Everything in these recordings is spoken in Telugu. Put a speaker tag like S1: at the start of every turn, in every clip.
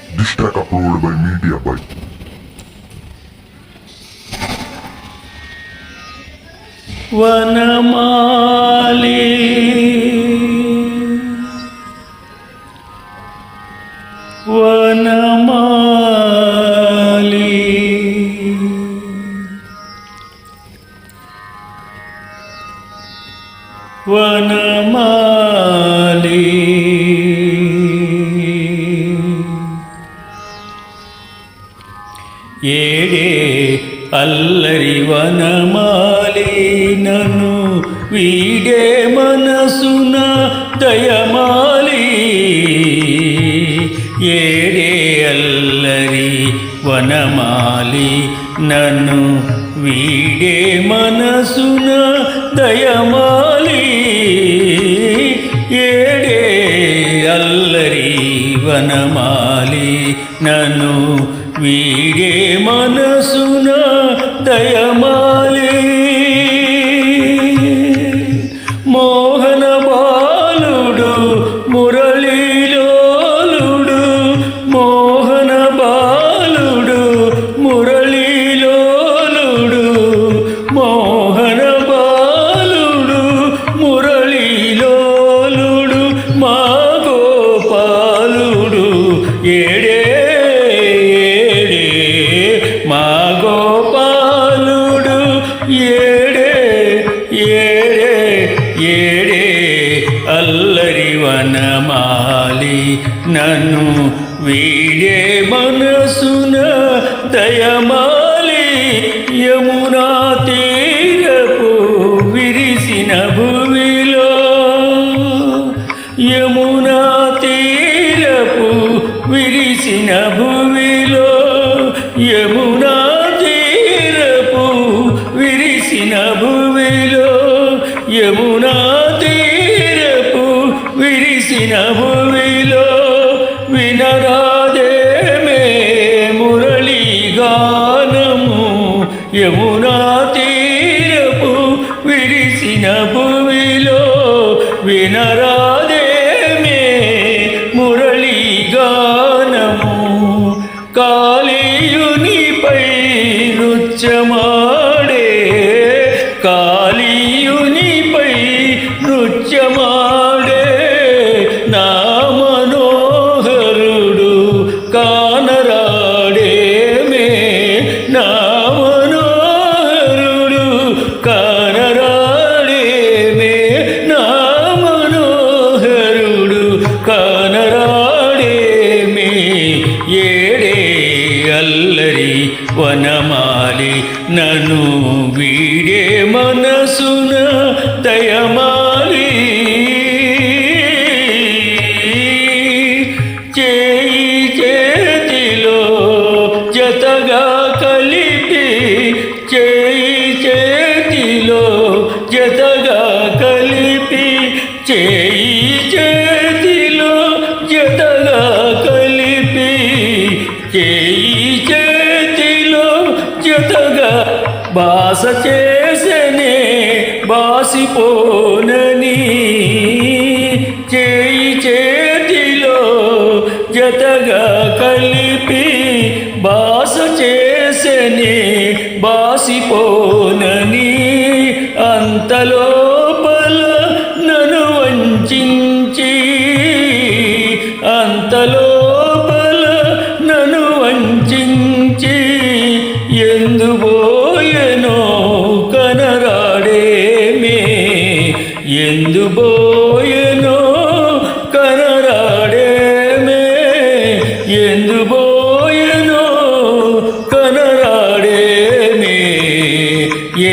S1: Diss track uploaded by Media by
S2: వనమాలి వనమాలి వనమాలి ఏడే అల్లరి వనమాలి నన్ను వీడే మనసున దయమాలి ఏడే అల్లరి వనమాలి నన్ను వీడే మనసున దయమాలి ఏడే అల్లరి వనమాలి నన్ను వీడే మనసున దయమాలి మోహన బాలుడు మురళీలోలుడు మోహన బాలుడు మురళీలోలుడు మోహన బాలుడు మురళీలోలుడు మా గోపాలుడు ఏడే మా గోపాలుడు ఏడే ఏడే ఏడే అల్లరి వనమాలి నన్ను వీడే మనసున దయమాలి యమునా తీరపు విరిసిన భువిలో యమునా తీరపు విరిసిన భువిలో యమునా తీరపు విరిసిన భువిలో యమునా తీరపు విరిసిన భువిలో వినరాదేమే మురళీ గానము యమునా తీరపు విరిసిన భువిలో వినరాదేమే మురళీ గానము కాళీయునిపై నృత్యమాడే కాళీయునిపై నృత్యమాడే నా మనోహరుడు కానరాడేమే నా మనోహరుడు కానరాడేమే నా మనోహరుడు కానరాడేమే ఏడే అల్లరి వనమాలి నన్ను వీడే మనసున దయమాలి చేయి చేతిలో జతగా కలిపి చేయి చేతిలో జతగా కలిపి చేయి చేతిలో జతగా కలిపి చేయి చేతిలో జతగా బాస చేసనే బాసిపోనని చేయి చేతిలో జతగా కలిపి బాస చేసనే బాసిపోనని అంతలోపల నన్ను వంచించి అంతలోపల నన్ను వంచించి ఎందుబోయెనో కనరాడేమే ఎందుబోయెనో కనరాడేమే ఎందుబోయెనో కనరాడేమే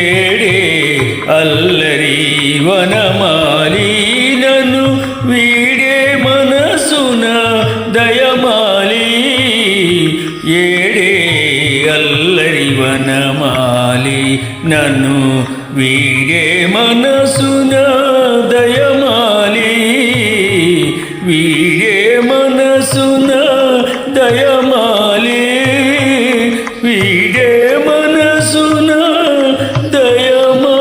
S2: ఏడే అల్లరి వనమాలి నన్ను వీడే మనసున దయమాలి ఏడే అల్లరి వనమాలి నన్ను వీడే మనసున దయమాలి వీడే మనసున దయమాలి వీడే మనసున దయమాలి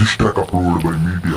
S1: This track uploaded by Media